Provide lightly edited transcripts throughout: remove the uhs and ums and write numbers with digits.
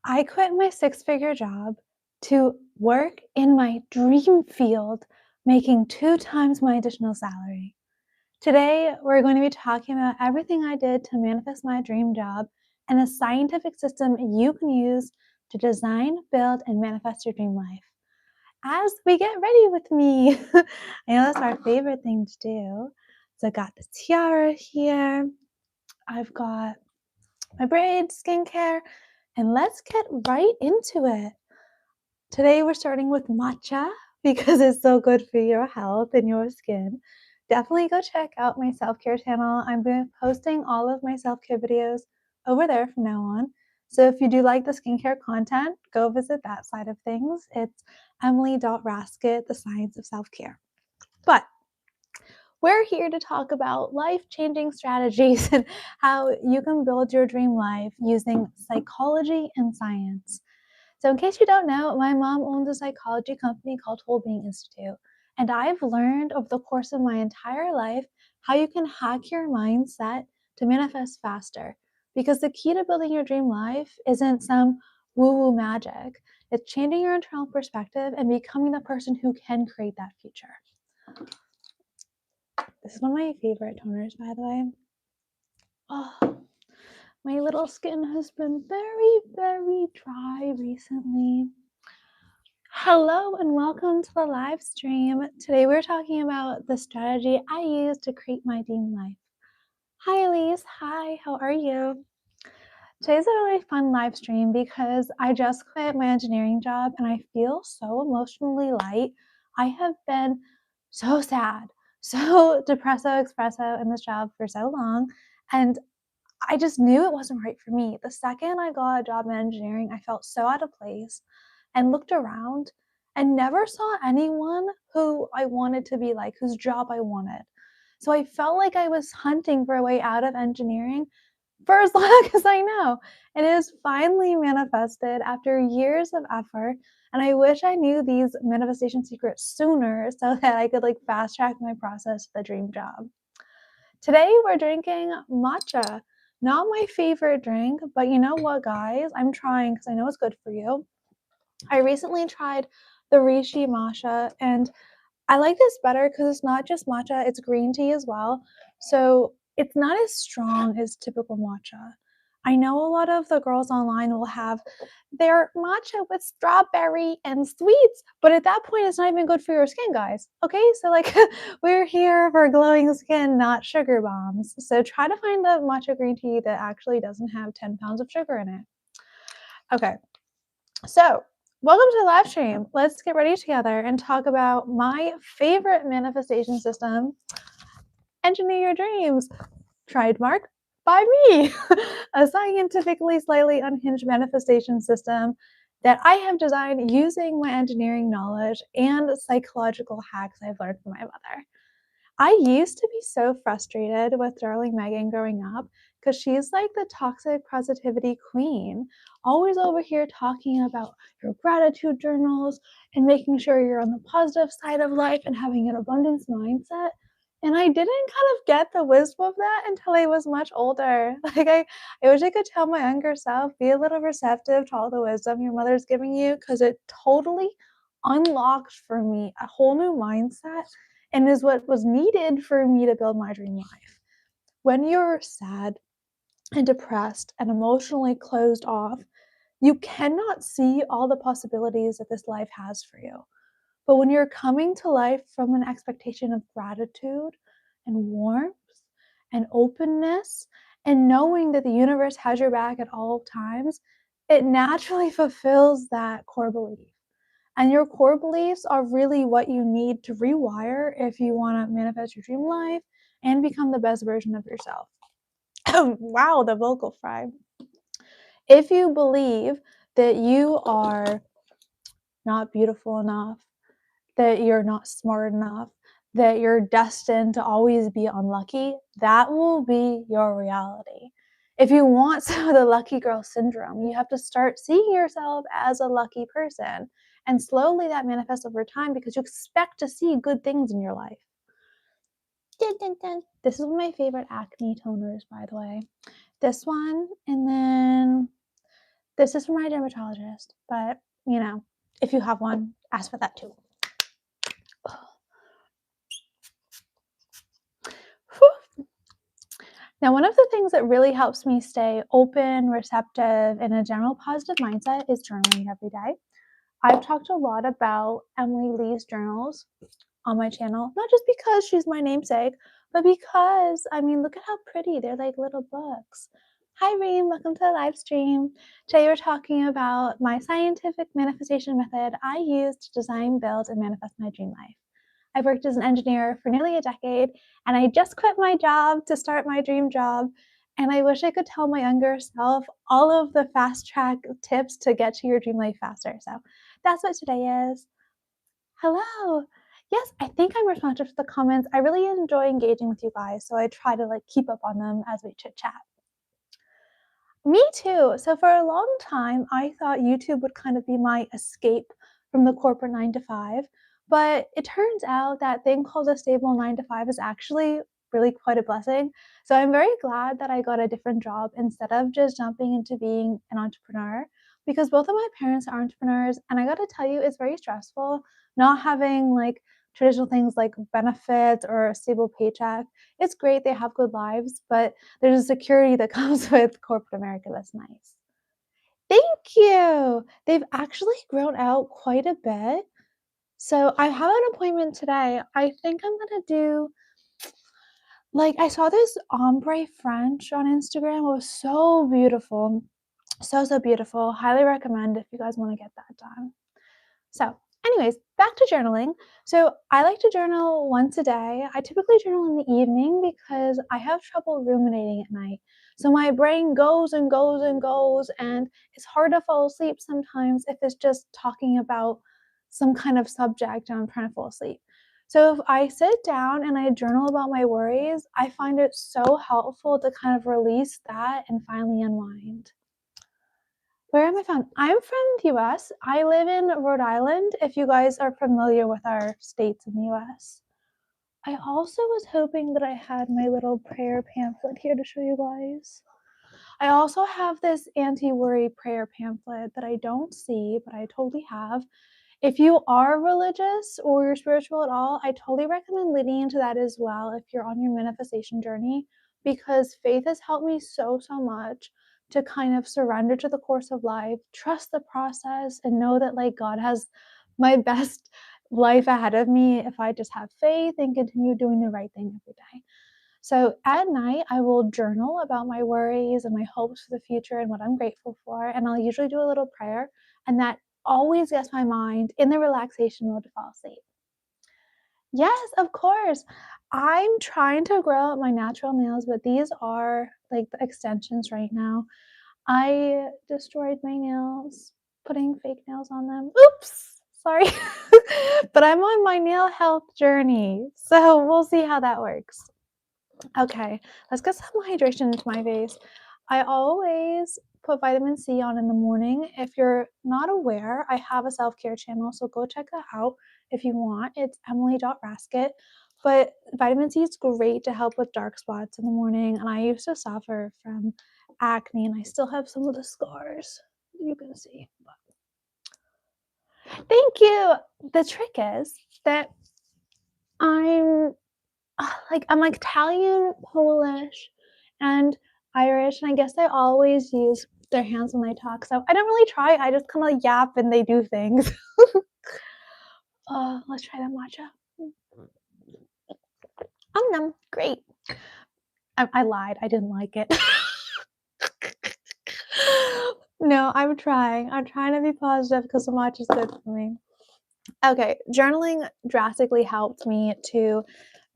I quit my six-figure job to work in my dream field, making 2 times my additional salary. Today, we're going to be talking about everything I did to manifest my dream job and a scientific system you can use to design, build, and manifest your dream life. As we get ready with me, I know that's our favorite thing to do. So I got the tiara here. I've got my braids, skincare, and let's get right into it. Today we're starting with matcha because it's so good for your health and your skin. Definitely go check out my self-care channel. I'm posting all of my self-care videos over there from now on. So if you do like the skincare content, go visit that side of things. It's Emily.Raskett, The Science of Self-Care. But we're here to talk about life-changing strategies and how you can build your dream life using psychology and science. So in case you don't know, my mom owns a psychology company called Whole Being Institute. And I've learned over the course of my entire life how you can hack your mindset to manifest faster. Because the key to building your dream life isn't some woo-woo magic. It's changing your internal perspective and becoming the person who can create that future. This is one of my favorite toners, by the way. Oh, my little skin has been very, very dry recently. Hello and welcome to the live stream. Today we're talking about the strategy I use to create my dream life. Hi Elise, hi, how are you? Today's a really fun live stream because I just quit my engineering job and I feel so emotionally light. I have been so sad, so depresso espresso in this job for so long, and I just knew it wasn't right for me. The second I got a job in engineering, I felt so out of place and looked around and never saw anyone who I wanted to be like, whose job I wanted. So I felt like I was hunting for a way out of engineering for as long as I know. And it has finally manifested after years of effort. And I wish I knew these manifestation secrets sooner so that I could like fast track my process to the dream job. Today we're drinking matcha. Not my favorite drink, but you know what, guys? I'm trying because I know it's good for you. I recently tried the Rishi matcha, and I like this better because it's not just matcha, it's green tea as well. So it's not as strong as typical matcha. I know a lot of the girls online will have their matcha with strawberry and sweets, but at that point, it's not even good for your skin, guys. Okay, so like we're here for glowing skin, not sugar bombs. So try to find the matcha green tea that actually doesn't have 10 pounds of sugar in it. Okay, so welcome to the live stream. Let's get ready together and talk about my favorite manifestation system, Engineer Your Dreams, trademark by me, a scientifically slightly unhinged manifestation system that I have designed using my engineering knowledge and psychological hacks I've learned from my mother. I used to be so frustrated with darling Megan growing up because she's like the toxic positivity queen, always over here talking about your gratitude journals and making sure you're on the positive side of life and having an abundance mindset. And I didn't kind of get the wisdom of that until I was much older. I wish I could tell my younger self, be a little receptive to all the wisdom your mother's giving you, because it totally unlocked for me a whole new mindset and is what was needed for me to build my dream life. When you're sad and depressed and emotionally closed off, you cannot see all the possibilities that this life has for you. But when you're coming to life from an expectation of gratitude and warmth and openness and knowing that the universe has your back at all times, it naturally fulfills that core belief. And your core beliefs are really what you need to rewire if you want to manifest your dream life and become the best version of yourself. Wow, the vocal fry. If you believe that you are not beautiful enough, that you're not smart enough, that you're destined to always be unlucky, that will be your reality. If you want some of the lucky girl syndrome, you have to start seeing yourself as a lucky person. And slowly that manifests over time because you expect to see good things in your life. Dun, dun, dun. This is one of my favorite acne toners, by the way. This one, and then This is from my dermatologist, but you know, if you have one, ask for that too. Now, one of the things that really helps me stay open, receptive, and a general positive mindset is journaling every day. I've talked a lot about Emily Lee's journals on my channel, not just because she's my namesake, but because, I mean, look at how pretty. They're like little books. Hi, Reem. Welcome to the live stream. Today we're talking about my scientific manifestation method I use to design, build, and manifest my dream life. I've worked as an engineer for nearly a decade, and I just quit my job to start my dream job. And I wish I could tell my younger self all of the fast track tips to get to your dream life faster. So that's what today is. Hello. Yes, I think I'm responsive to the comments. I really enjoy engaging with you guys, so I try to keep up on them as we chit chat. Me too. So for a long time, I thought YouTube would kind of be my escape from the corporate 9 to 5. But it turns out that thing called a stable 9 to 5 is actually really quite a blessing. So I'm very glad that I got a different job instead of just jumping into being an entrepreneur, because both of my parents are entrepreneurs. And I got to tell you, it's very stressful not having traditional things like benefits or a stable paycheck. It's great, they have good lives, but there's a security that comes with corporate America that's nice. Thank you. They've actually grown out quite a bit. So I have an appointment today. I think I'm going to do, I saw this ombre French on Instagram. It was so beautiful. So beautiful. Highly recommend if you guys want to get that done. So anyways, back to journaling. So I like to journal once a day. I typically journal in the evening because I have trouble ruminating at night. So my brain goes and goes and goes, and it's hard to fall asleep sometimes if it's just talking about some kind of subject and I'm trying to fall asleep. So if I sit down and I journal about my worries, I find it so helpful to kind of release that and finally unwind. Where am I from? I'm from the US. I live in Rhode Island, if you guys are familiar with our states in the US. I also was hoping that I had my little prayer pamphlet here to show you guys. I also have this anti-worry prayer pamphlet that I don't see, but I totally have. If you are religious or you're spiritual at all, I totally recommend leaning into that as well if you're on your manifestation journey, because faith has helped me so much to kind of surrender to the course of life, trust the process, and know that God has my best life ahead of me if I just have faith and continue doing the right thing every day. So at night, I will journal about my worries and my hopes for the future and what I'm grateful for. And I'll usually do a little prayer, and that always gets my mind in the relaxation mode to fall asleep. Yes, of course. I'm trying to grow out my natural nails, but these are the extensions right now. I destroyed my nails putting fake nails on them. Oops, sorry. But I'm on my nail health journey, so we'll see how that works. Okay, let's get some hydration into my face. I always put vitamin C on in the morning. If you're not aware, I have a self-care channel, so go check that out if you want. It's emily.rasket. But vitamin C is great to help with dark spots in the morning, and I used to suffer from acne, and I still have some of the scars you can see. Thank you. The trick is that I'm Italian, Polish, and Irish, and I guess they always use their hands when they talk. So I don't really try. I just kind of yap and they do things. Let's try the matcha. Great. I lied. I didn't like it. No, I'm trying. I'm trying to be positive because the matcha is good for me. Okay, journaling drastically helped me to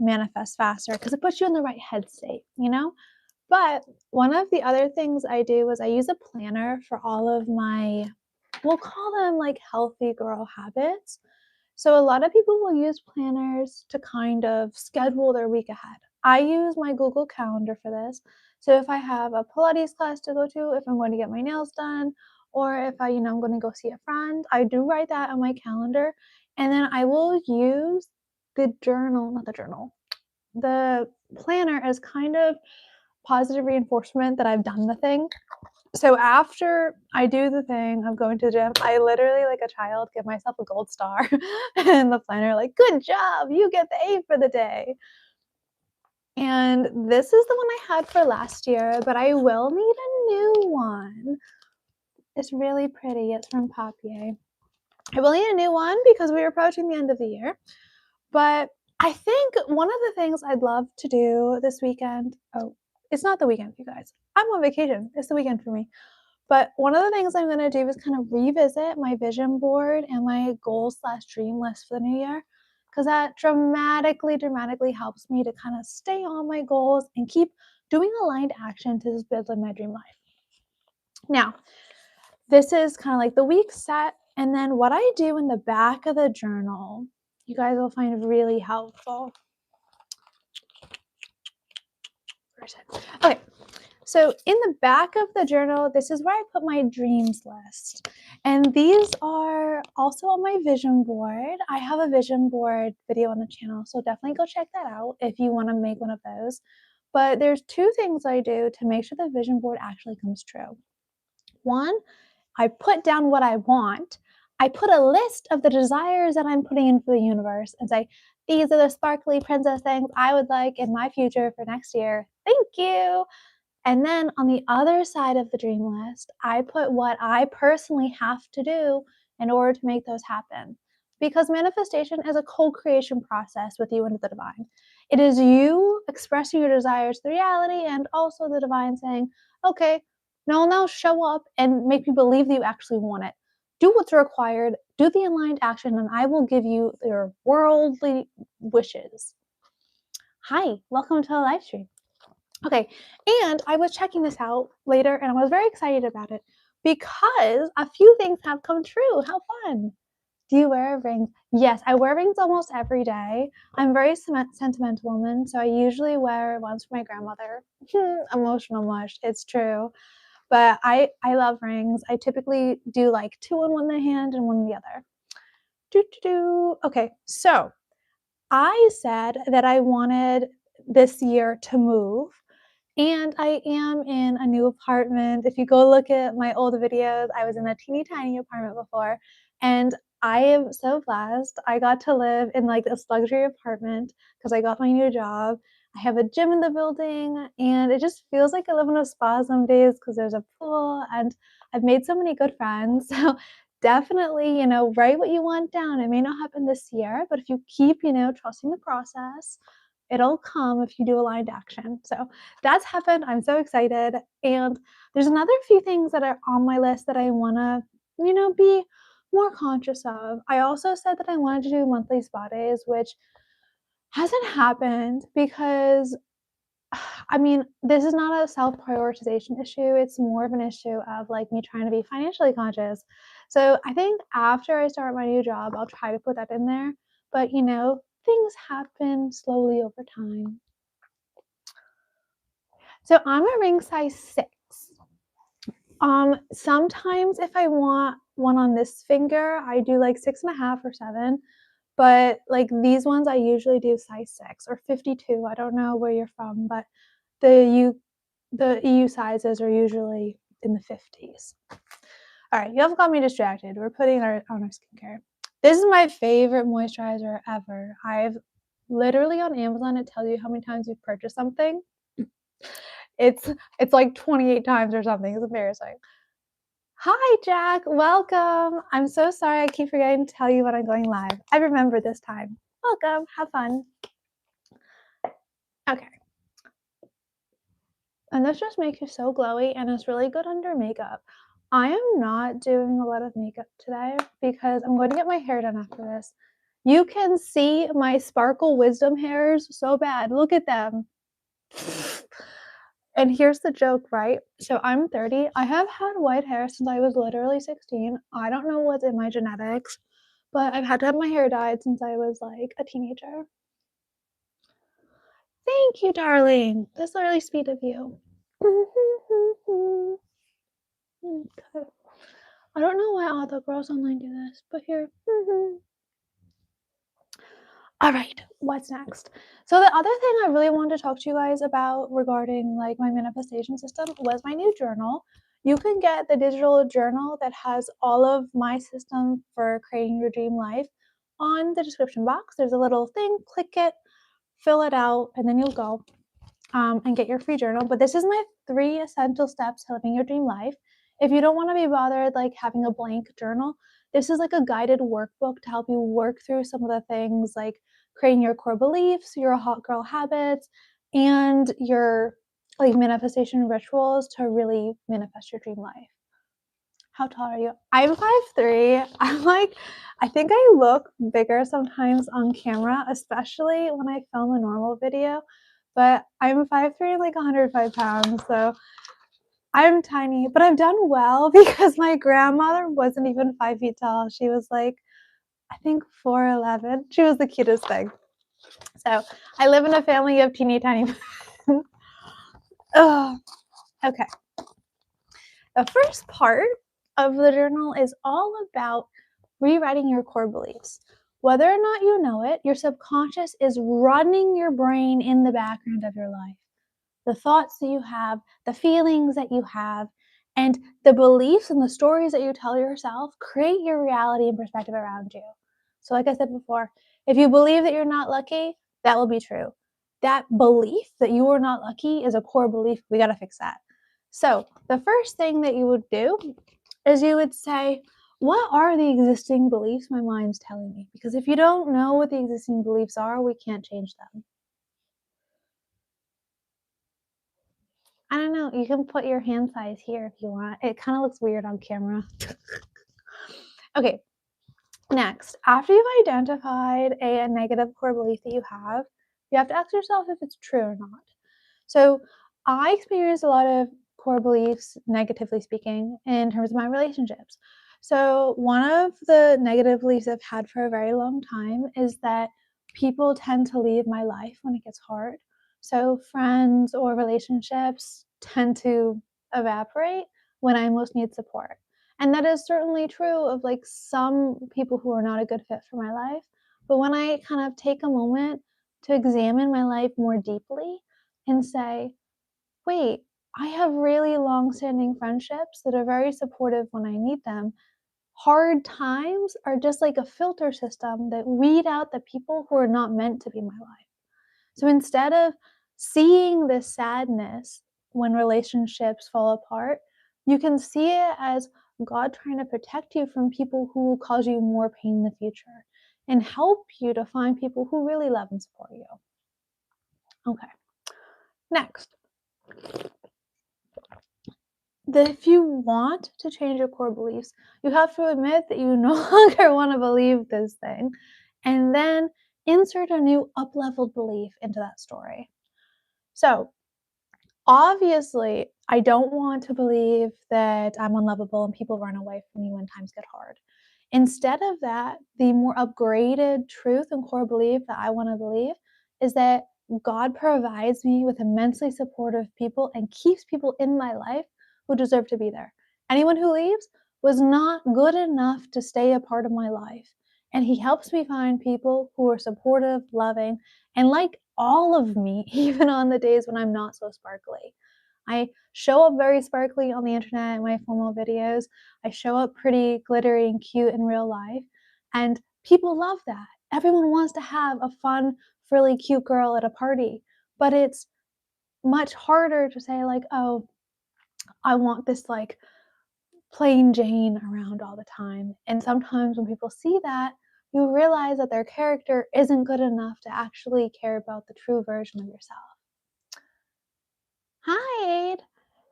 manifest faster because it puts you in the right head state, But one of the other things I do is I use a planner for all of my, we'll call them healthy girl habits. So a lot of people will use planners to kind of schedule their week ahead. I use my Google Calendar for this. So if I have a Pilates class to go to, if I'm going to get my nails done, or if I'm going to go see a friend, I do write that on my calendar. And then I will use the planner as kind of positive reinforcement that I've done the thing. So after I do the thing of going to the gym, I literally, like a child, give myself a gold star and the planner, like, good job, you get the A for the day. And this is the one I had for last year, but I will need a new one. It's really pretty. It's from Papier. I will need a new one because we're approaching the end of the year. But I think one of the things I'd love to do this weekend, it's not the weekend, you guys. I'm on vacation. It's the weekend for me. But one of the things I'm going to do is kind of revisit my vision board and my goals/dream list for the new year, because that dramatically helps me to kind of stay on my goals and keep doing aligned action to just build my dream life. Now, this is kind of like the week set, and then what I do in the back of the journal, you guys will find really helpful. Okay, so in the back of the journal, this is where I put my dreams list. And these are also on my vision board. I have a vision board video on the channel, so definitely go check that out if you want to make one of those. But there's two things I do to make sure the vision board actually comes true. One, I put down what I want. I put a list of the desires that I'm putting in for the universe and say, these are the sparkly princess things I would like in my future for next year. Thank you. And then on the other side of the dream list, I put what I personally have to do in order to make those happen. Because manifestation is a co-creation process with you and the divine. It is you expressing your desires to reality and also the divine saying, okay, now show up and make me believe that you actually want it. Do what's required, do the aligned action, and I will give you your worldly wishes. Hi, welcome to a live stream. Okay, and I was checking this out later and I was very excited about it because a few things have come true. How fun. Do you wear rings? Yes, I wear rings almost every day. I'm a very sentimental woman, so I usually wear ones for my grandmother. Emotional mush, it's true. But I love rings. I typically do like 2 on one hand and 1 on the other. Okay, so I said that I wanted this year to move. And I am in a new apartment. If you go look at my old videos, I was in a teeny tiny apartment before. And I am so blessed. I got to live in like this luxury apartment because I got my new job. I have a gym in the building and it just feels like I live in a spa some days because there's a pool and I've made so many good friends. So definitely, write what you want down. It may not happen this year, but if you keep, trusting the process, it'll come if you do aligned action. So that's happened. I'm so excited. And there's another few things that are on my list that I want to, be more conscious of. I also said that I wanted to do monthly spa days, which hasn't happened because, I mean, this is not a self-prioritization issue. It's more of an issue of like me trying to be financially conscious. So I think after I start my new job, I'll try to put that in there. But, things happen slowly over time. So I'm a ring size 6. Sometimes if I want one on this finger, I do like 6.5 or 7. But like these ones, I usually do size 6 or 52. I don't know where you're from, but the EU sizes are usually in the 50s. All right, you have got me distracted. We're putting on our skincare. This is my favorite moisturizer ever. I've literally on Amazon, it tells you how many times you've purchased something. It's like 28 times or something. It's embarrassing. Hi, Jack. Welcome. I'm so sorry. I keep forgetting to tell you when I'm going live. I remember this time. Welcome. Have fun. Okay. And this just makes you so glowy and it's really good under makeup. I am not doing a lot of makeup today because I'm going to get my hair done after this. You can see my sparkle wisdom hairs so bad. Look at them. And here's the joke, right? So I'm 30. I have had white hair since I was literally 16. I don't know what's in my genetics, but I've had to have my hair dyed since I was like a teenager. Thank you, darling. That's really sweet of you. Okay. I don't know why all the girls online do this, but here. All right, what's next? So the other thing I really wanted to talk to you guys about regarding like my manifestation system was my new journal. You can get the digital journal that has all of my system for creating your dream life on the description box. There's a little thing, click it, fill it out, and then you'll go and get your free journal. But this is my 3 essential steps to living your dream life. If you don't want to be bothered like having a blank journal, this is like a guided workbook to help you work through some of the things like creating your core beliefs, your hot girl habits, and your like manifestation rituals to really manifest your dream life. How tall are you? I'm 5'3". I'm like, I think I look bigger sometimes on camera, especially when I film a normal video. But I'm 5'3" and like 105 pounds, so I'm tiny. But I've done well because my grandmother wasn't even 5 feet tall. She was like, I think 4'11". She was the cutest thing. So I live in a family of teeny tiny. Oh, okay. The first part of the journal is all about rewriting your core beliefs. Whether or not you know it, your subconscious is running your brain in the background of your life. The thoughts that you have, the feelings that you have, and the beliefs and the stories that you tell yourself create your reality and perspective around you. So, like I said before, if you believe that you're not lucky, that will be true. That belief that you are not lucky is a core belief. We got to fix that. So, the first thing that you would do is you would say, what are the existing beliefs my mind's telling me? Because if you don't know what the existing beliefs are, we can't change them. I don't know. You can put your hand size here if you want. It kind of looks weird on camera. Okay, next, after you've identified a negative core belief that you have to ask yourself if it's true or not. So I experienced a lot of core beliefs, negatively speaking, in terms of my relationships. So one of the negative beliefs I've had for a very long time is that people tend to leave my life when it gets hard. So friends or relationships tend to evaporate when I most need support. And that is certainly true of like some people who are not a good fit for my life. But when I kind of take a moment to examine my life more deeply, and say, wait, I have really long standing friendships that are very supportive when I need them. Hard times are just like a filter system that weed out the people who are not meant to be my life. So instead of seeing this sadness when relationships fall apart, you can see it as God trying to protect you from people who will cause you more pain in the future and help you to find people who really love and support you. Okay, next. That if you want to change your core beliefs, you have to admit that you no longer want to believe this thing, and then insert a new up-leveled belief into that story. So, obviously, I don't want to believe that I'm unlovable and people run away from me when times get hard. Instead of that, the more upgraded truth and core belief that I want to believe is that God provides me with immensely supportive people and keeps people in my life who deserve to be there. Anyone who leaves was not good enough to stay a part of my life. And He helps me find people who are supportive, loving, and like all of me, even on the days when I'm not so sparkly. I show up very sparkly on the internet in my formal videos. I show up pretty glittery and cute in real life, and people love that. Everyone wants to have a fun, frilly, cute girl at a party, but it's much harder to say like, oh, I want this like plain Jane around all the time. And sometimes when people see that, you realize that their character isn't good enough to actually care about the true version of yourself. Hi, Aid.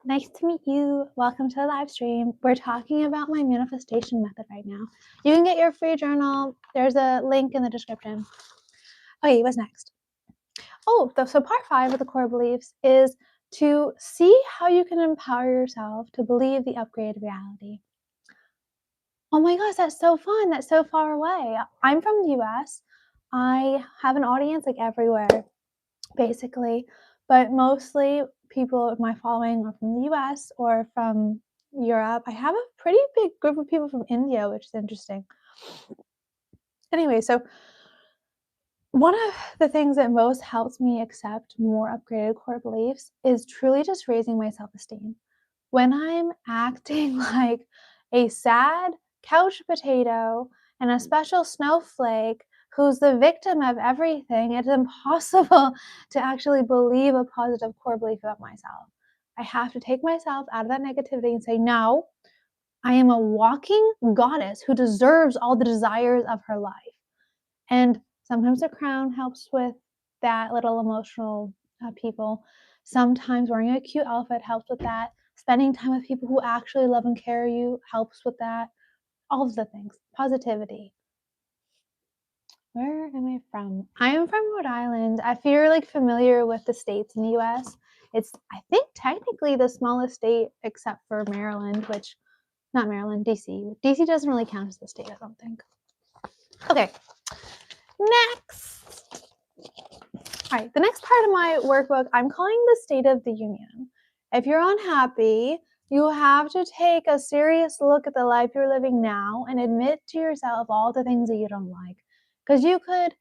Nice to meet you. Welcome to the live stream. We're talking about my manifestation method right now. You can get your free journal. There's a link in the description. Okay, what's next? Oh, so part 5 of the core beliefs is to see how you can empower yourself to believe the upgraded reality. Oh my gosh, that's so fun. That's so far away. I'm from the US. I have an audience like everywhere, basically, but mostly people of my following are from the US or from Europe. I have a pretty big group of people from India, which is interesting. Anyway, so One of the things that most helps me accept more upgraded core beliefs is truly just raising my self-esteem. When I'm acting like a sad couch potato and a special snowflake who's the victim of everything, it's impossible to actually believe a positive core belief about myself. I have to take myself out of that negativity and say, no, I am a walking goddess who deserves all the desires of her life. And sometimes a crown helps with that little emotional people. Sometimes wearing a cute outfit helps with that. Spending time with people who actually love and care you helps with that. All of the things. Positivity. Where am I from? I am from Rhode Island. If you're like familiar with the states in the US, it's I think technically the smallest state except for Maryland, which not Maryland, DC. DC doesn't really count as the state, I don't think. Okay. Next. All right, the next part of my workbook, I'm calling the State of the Union. If you're unhappy, you have to take a serious look at the life you're living now and admit to yourself all the things that you don't like. Because you could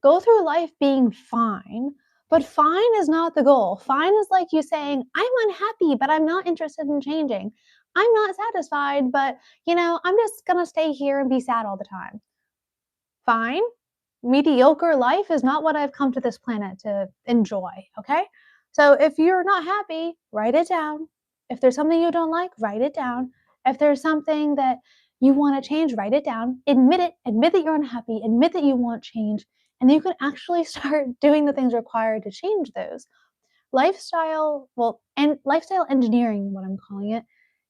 go through life being fine, but fine is not the goal. Fine is like you saying, I'm unhappy, but I'm not interested in changing. I'm not satisfied, but I'm just going to stay here and be sad all the time. Fine. Mediocre life is not what I've come to this planet to enjoy, okay? So if you're not happy, write it down. If there's something you don't like, write it down. If there's something that you want to change, write it down. Admit it. Admit that you're unhappy. Admit that you want change. And you can actually start doing the things required to change those. Lifestyle engineering, what I'm calling it,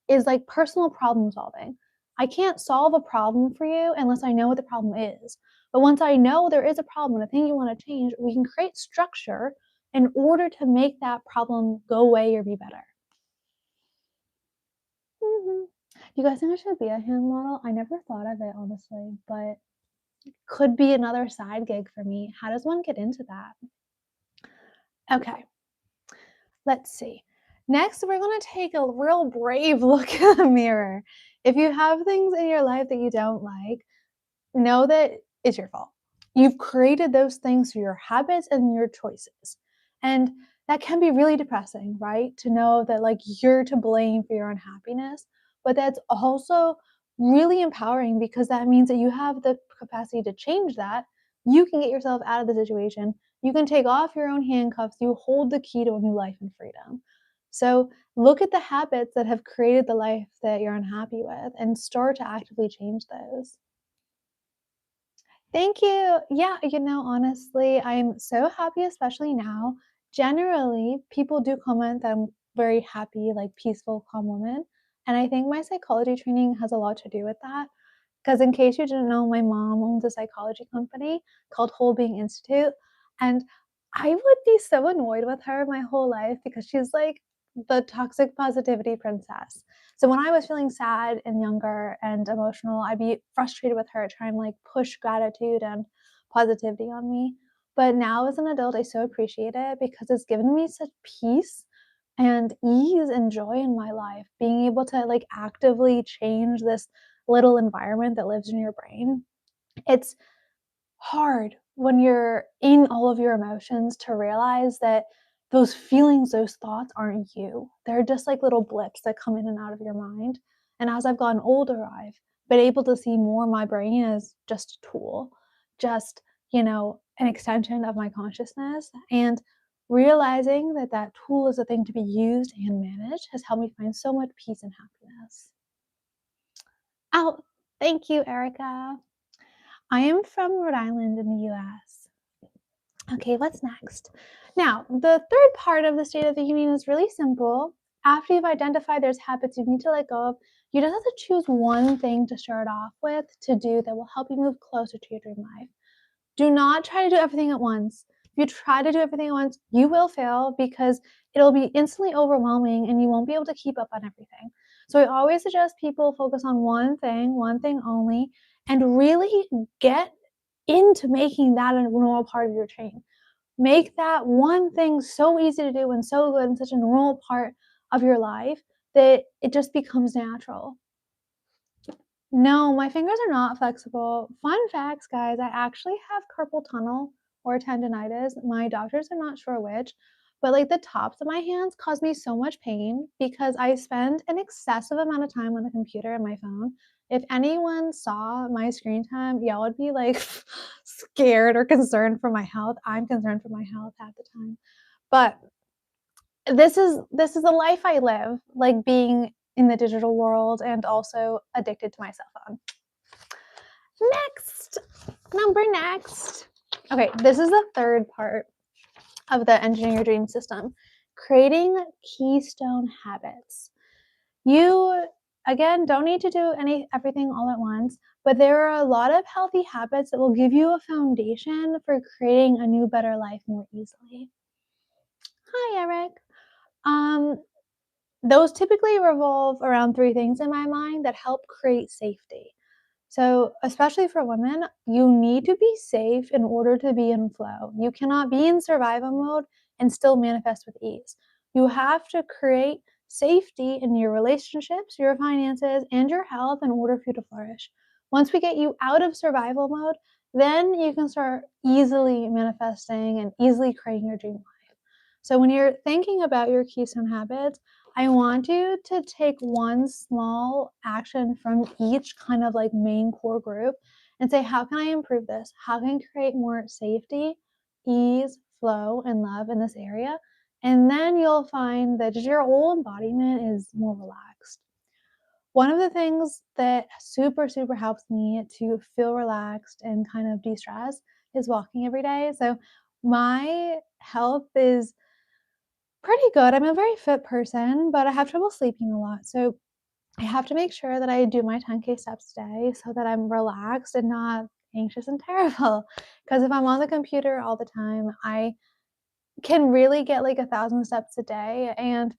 is like personal problem solving. I can't solve a problem for you unless I know what the problem is. But once I know there is a problem and a thing you want to change, we can create structure in order to make that problem go away or be better. Mm-hmm. You guys think I should be a hand model? I never thought of it, honestly, but could be another side gig for me. How does one get into that? Okay, let's see. Next, we're going to take a real brave look in the mirror. If you have things in your life that you don't like, know that it's your fault. You've created those things through your habits and your choices. And that can be really depressing, right? To know that like you're to blame for your unhappiness. But that's also really empowering because that means that you have the capacity to change that. You can get yourself out of the situation. You can take off your own handcuffs. You hold the key to a new life and freedom. So look at the habits that have created the life that you're unhappy with and start to actively change those. Thank you. Yeah, honestly, I'm so happy, especially now. Generally, people do comment that I'm very happy, like peaceful, calm woman. And I think my psychology training has a lot to do with that. Because in case you didn't know, my mom owns a psychology company called Whole Being Institute. And I would be so annoyed with her my whole life because she's like the toxic positivity princess. So when I was feeling sad and younger and emotional, I'd be frustrated with her trying to like push gratitude and positivity on me. But now as an adult, I so appreciate it because it's given me such peace and ease and joy in my life, being able to like actively change this little environment that lives in your brain. It's hard when you're in all of your emotions to realize that those feelings, those thoughts aren't you. They're just like little blips that come in and out of your mind. And as I've gotten older, I've been able to see more my brain as just a tool, just, an extension of my consciousness. And realizing that that tool is a thing to be used and managed has helped me find so much peace and happiness. Oh, thank you, Erica. I am from Rhode Island in the US. Okay, what's next? Now, the third part of the State of the Union is really simple. After you've identified there's habits you need to let go of, you just have to choose one thing to start off with to do that will help you move closer to your dream life. Do not try to do everything at once. If you try to do everything at once, you will fail because it'll be instantly overwhelming and you won't be able to keep up on everything. So I always suggest people focus on one thing only, and really get into making that a normal part of your training. Make that one thing so easy to do and so good and such a normal part of your life that it just becomes natural. No, my fingers are not flexible. Fun facts, guys, I actually have carpal tunnel or tendinitis. My doctors are not sure which, but like the tops of my hands cause me so much pain because I spend an excessive amount of time on the computer and my phone. If anyone saw my screen time, y'all would be like scared or concerned for my health. I'm concerned for my health at the time. But this is the life I live, like being in the digital world and also addicted to my cell phone. Next. Okay, this is the third part of the Engineer Your Dream system, creating keystone habits. You, again, don't need to do everything all at once, but there are a lot of healthy habits that will give you a foundation for creating a new, better life more easily. Hi, Eric. Those typically revolve around three things in my mind that help create safety. So, especially for women, you need to be safe in order to be in flow. You cannot be in survival mode and still manifest with ease. You have to create safety in your relationships, your finances, and your health in order for you to flourish. Once we get you out of survival mode, then you can start easily manifesting and easily creating your dream life. So, when you're thinking about your keystone habits, I want you to take one small action from each kind of like main core group and say, how can I improve this? How can I create more safety, ease, flow, and love in this area? And then you'll find that just your whole embodiment is more relaxed. One of the things that super, super helps me to feel relaxed and kind of de-stress is walking every day. So my health is pretty good. I'm a very fit person, but I have trouble sleeping a lot. So I have to make sure that I do my 10K steps a day so that I'm relaxed and not anxious and terrible. Because if I'm on the computer all the time, I can really get like 1,000 steps a day. And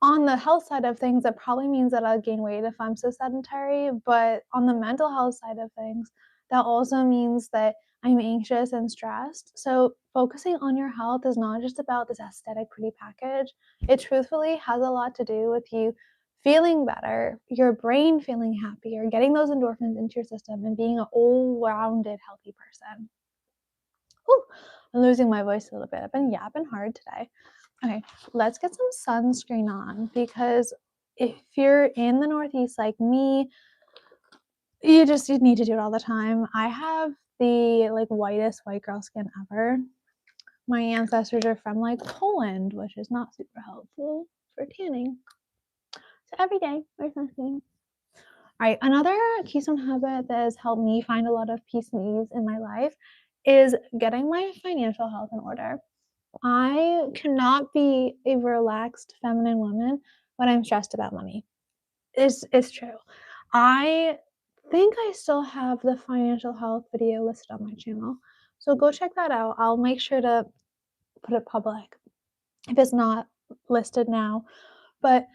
on the health side of things, it probably means that I'll gain weight if I'm so sedentary. But on the mental health side of things, that also means that I'm anxious and stressed. So focusing on your health is not just about this aesthetic pretty package. It truthfully has a lot to do with you feeling better, your brain feeling happier, getting those endorphins into your system, and being an all-rounded healthy person. Whew, I'm losing my voice a little bit. I've been yapping hard today. Okay, let's get some sunscreen on, because if you're in the Northeast like me, you need to do it all the time. I have the like whitest white girl skin ever. My ancestors are from like Poland, which is not super helpful for tanning. So every day, wear sunscreen. All right, another keystone habit that has helped me find a lot of peace and ease in my life is getting my financial health in order. I cannot be a relaxed feminine woman when I'm stressed about money. It's true. I think I still have the financial health video listed on my channel. So go check that out. I'll make sure to put it public if it's not listed now. But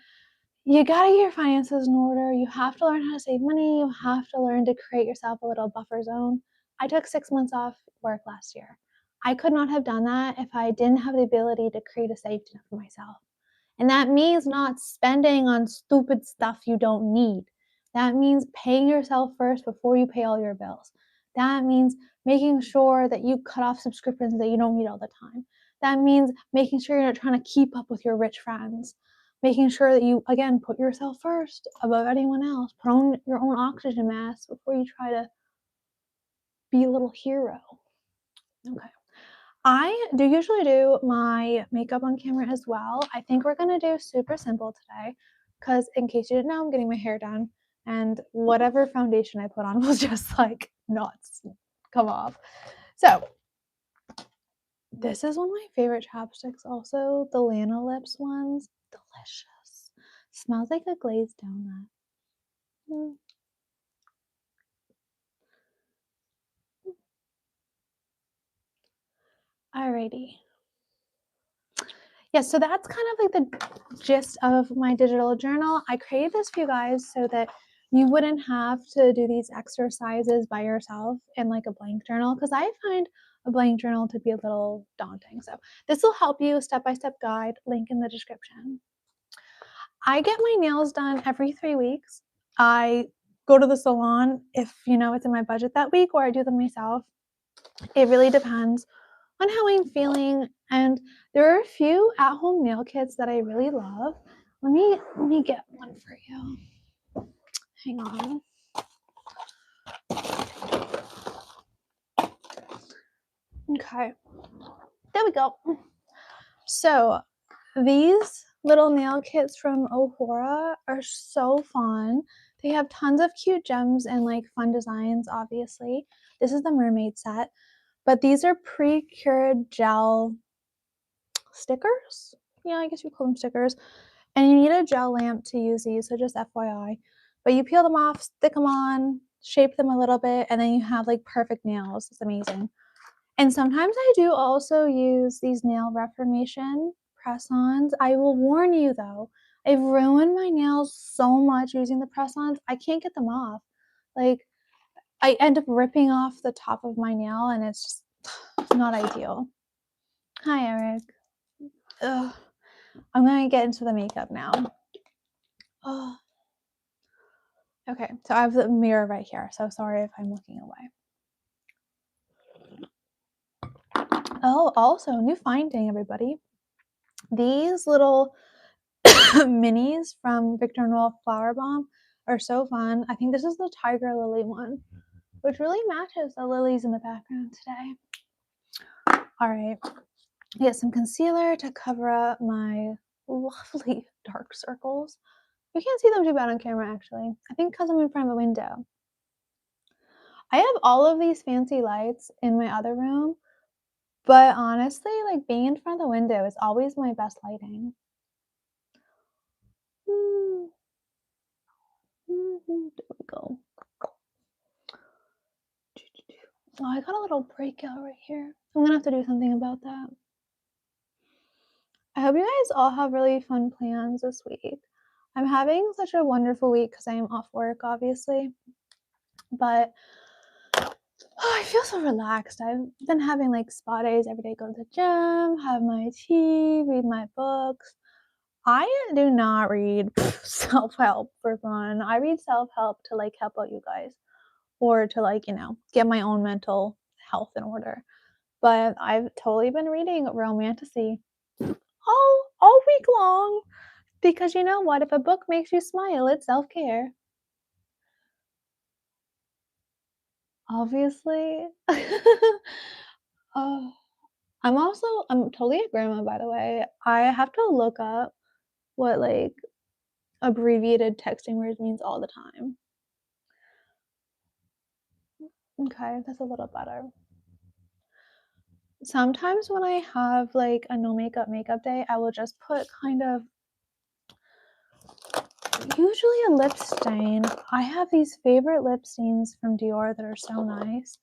you gotta get your finances in order. You have to learn how to save money. You have to learn to create yourself a little buffer zone. I took 6 months off work last year. I could not have done that if I didn't have the ability to create a safety net for myself. And that means not spending on stupid stuff you don't need. That means paying yourself first before you pay all your bills. That means making sure that you cut off subscriptions that you don't need all the time. That means making sure you're not trying to keep up with your rich friends. Making sure that you, again, put yourself first above anyone else. Put on your own oxygen mask before you try to be a little hero. Okay. I do usually do my makeup on camera as well. I think we're going to do super simple today because, in case you didn't know, I'm getting my hair done, and whatever foundation I put on will just like not come off. So this is one of my favorite chapsticks also, the Lana Lips ones. Delicious. Smells like a glazed donut. Alrighty. Yeah, so that's kind of like the gist of my digital journal. I created this for you guys so that you wouldn't have to do these exercises by yourself in like a blank journal, because I find a blank journal to be a little daunting. So this will help you, step-by-step guide, link in the description. I get my nails done every 3 weeks. I go to the salon if it's in my budget that week, or I do them myself. It really depends on how I'm feeling, and there are a few at-home nail kits that I really love. Let me get one for you. Hang on. Okay, there we go. So these little nail kits from Ohora are so fun. They have tons of cute gems and like fun designs, obviously. This is the mermaid set, but these are pre-cured gel stickers. Yeah, I guess you call them stickers. And you need a gel lamp to use these, so just FYI. But you peel them off, stick them on, shape them a little bit, and then you have like perfect nails. It's amazing. And sometimes I do also use these nail reformation press-ons. I will warn you though, I've ruined my nails so much using the press-ons. I can't get them off. Like, I end up ripping off the top of my nail, and it's just not ideal. Hi, Eric. Ugh. I'm gonna get into the makeup now. Oh. Okay, so I have the mirror right here, so sorry if I'm looking away. Oh, also, new finding, everybody. These little minis from Victor Noel Flower Bomb are so fun. I think this is the Tiger Lily one, which really matches the lilies in the background today. All right, get some concealer to cover up my lovely dark circles. You can't see them too bad on camera, actually. I think because I'm in front of a window. I have all of these fancy lights in my other room, but honestly, like being in front of the window is always my best lighting. There we go. Oh, I got a little breakout right here. I'm gonna have to do something about that. I hope you guys all have really fun plans this week. I'm having such a wonderful week because I am off work, obviously. But I feel so relaxed. I've been having like spa days every day, go to the gym, have my tea, read my books. I do not read self-help for fun. I read self-help to like help out you guys or to like, get my own mental health in order. But I've totally been reading romantasy all week long because you know what? If a book makes you smile, it's self-care. Obviously. Oh, I'm totally a grandma, by the way. I have to look up what like abbreviated texting words means all the time. Okay, that's a little better. Sometimes when I have like a no makeup day, I will just put kind of usually a lip stain. I have these favorite lip stains from Dior that are so nice.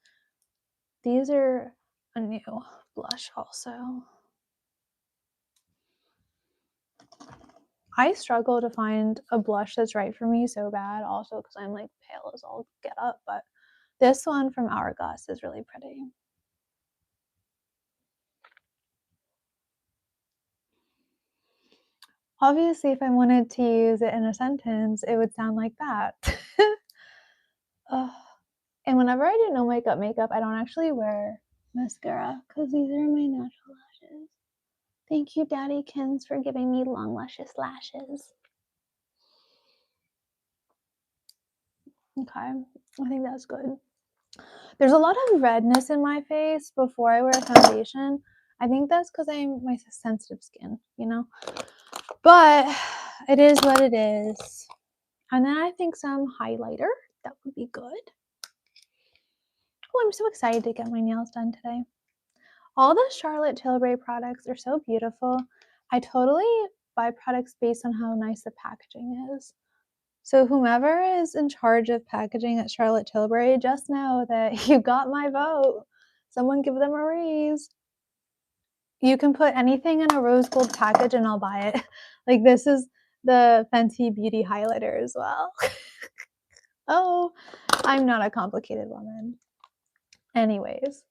These are a new blush also. I struggle to find a blush that's right for me so bad, also because I'm like pale as all get up, but this one from Hourglass is really pretty. Obviously, if I wanted to use it in a sentence, it would sound like that. And whenever I do no makeup, I don't actually wear mascara because these are my natural lashes. Thank you, Daddykins, for giving me long, luscious lashes. Okay, I think that's good. There's a lot of redness in my face before I wear foundation. I think that's because I'm my sensitive skin, But it is what it is. And then I think some highlighter, that would be good. Oh, I'm so excited to get my nails done today. All the Charlotte Tilbury products are so beautiful. I totally buy products based on how nice the packaging is. So whomever is in charge of packaging at Charlotte Tilbury, just know that you got my vote. Someone give them a raise. You can put anything in a rose gold package and I'll buy it. Like this is the Fenty Beauty highlighter as well. Oh, I'm not a complicated woman. Anyways.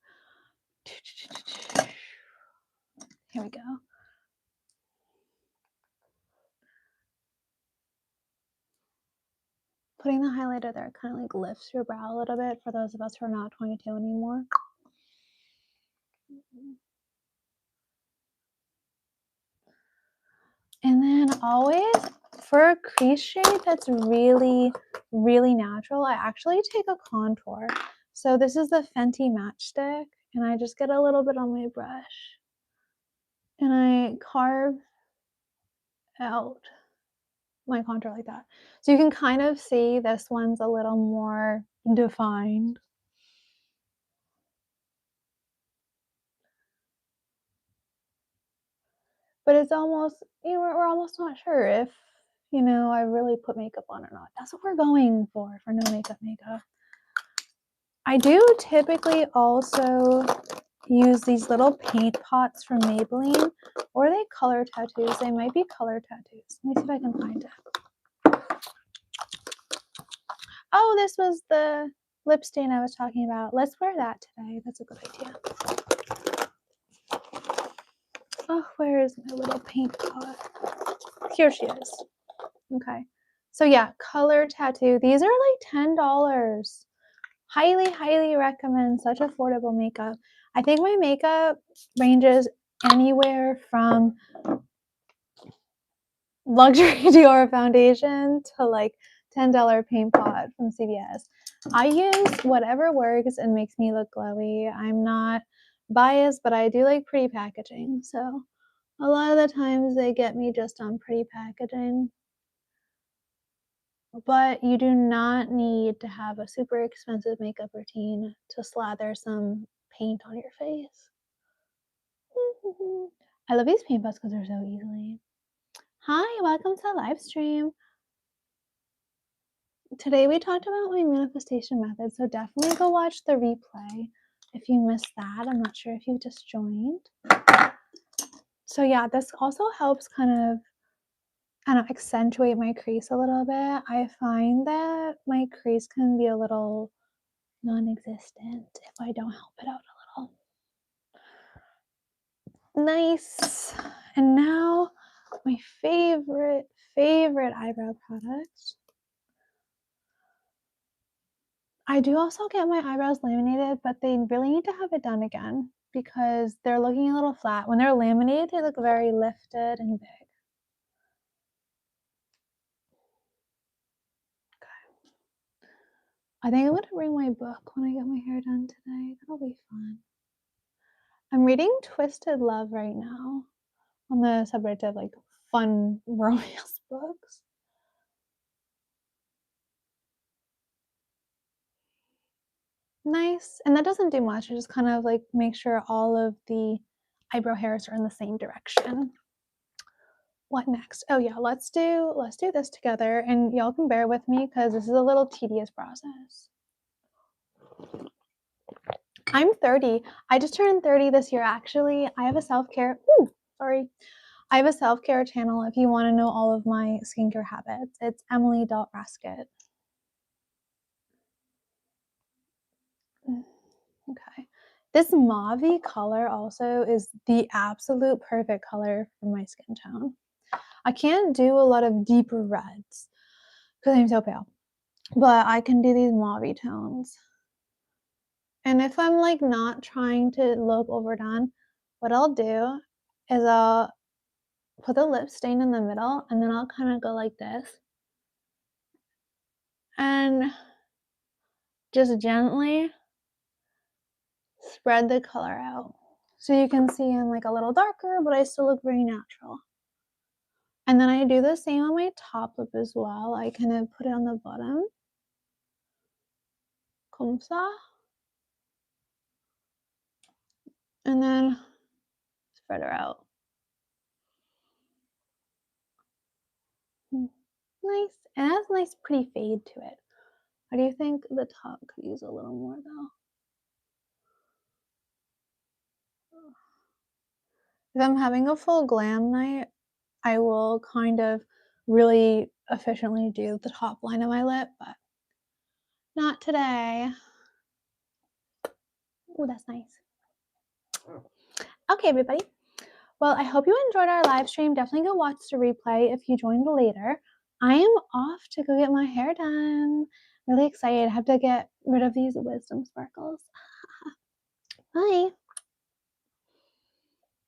Here we go. Putting the highlighter there kind of like lifts your brow a little bit for those of us who are not 22 anymore. And then always for a crease shade that's really, really natural, I actually take a contour. So this is the Fenty Matchstick, and I just get a little bit on my brush and I carve out my contour like that. So you can kind of see this one's a little more defined. But it's almost, we're almost not sure if, I really put makeup on or not. That's what we're going for no makeup. I do typically also use these little paint pots from Maybelline, or are they color tattoos? They might be color tattoos. Let me see if I can find it. Oh, this was the lip stain I was talking about. Let's wear that today. That's a good idea. Oh, where is my little paint pot? Here she is. Okay. So yeah, color tattoo. These are like $10. Highly, highly recommend. Such affordable makeup. I think my makeup ranges anywhere from luxury Dior foundation to like $10 paint pot from CVS. I use whatever works and makes me look glowy. I'm not biased, but I do like pretty packaging. So a lot of the times they get me just on pretty packaging. But you do not need to have a super expensive makeup routine to slather some paint on your face. I love these paint pots because they're so easily. Hi, welcome to the live stream. Today we talked about my manifestation method, so definitely go watch the replay if you missed that. I'm not sure if you just joined. So yeah, this also helps kind of accentuate my crease a little bit. I find that my crease can be a little non-existent if I don't help it out a little. Nice. And now my favorite eyebrow product. I do also get my eyebrows laminated, but they really need to have it done again because they're looking a little flat. When they're laminated, they look very lifted and big. Okay. I think I'm going to bring my book when I get my hair done today. That'll be fun. I'm reading Twisted Love right now on the subreddit of like fun romance books. Nice. And that doesn't do much. It just kind of like make sure all of the eyebrow hairs are in the same direction. What next? Oh yeah, let's do this together, and y'all can bear with me because this is a little tedious process. I'm 30. I just turned 30 this year actually. I have a self-care I have a self-care channel if you want to know all of my skincare habits. It's Emily.Raskett. Okay. This mauve color also is the absolute perfect color for my skin tone. I can't do a lot of deeper reds because I'm so pale, but I can do these mauve tones. And if I'm like not trying to look overdone, what I'll do is I'll put the lip stain in the middle and then I'll kind of go like this and just gently spread the color out. So you can see I'm like a little darker, but I still look very natural. And then I do the same on my top lip as well. I kind of put it on the bottom. Comme ça. And then spread her out. Nice. And it has a nice pretty fade to it. I do think the top could use a little more though. If I'm having a full glam night, I will kind of really efficiently do the top line of my lip, but not today. Oh, that's nice. Okay, everybody. Well, I hope you enjoyed our live stream. Definitely go watch the replay if you joined later. I am off to go get my hair done. Really excited. I have to get rid of these wisdom sparkles. Bye.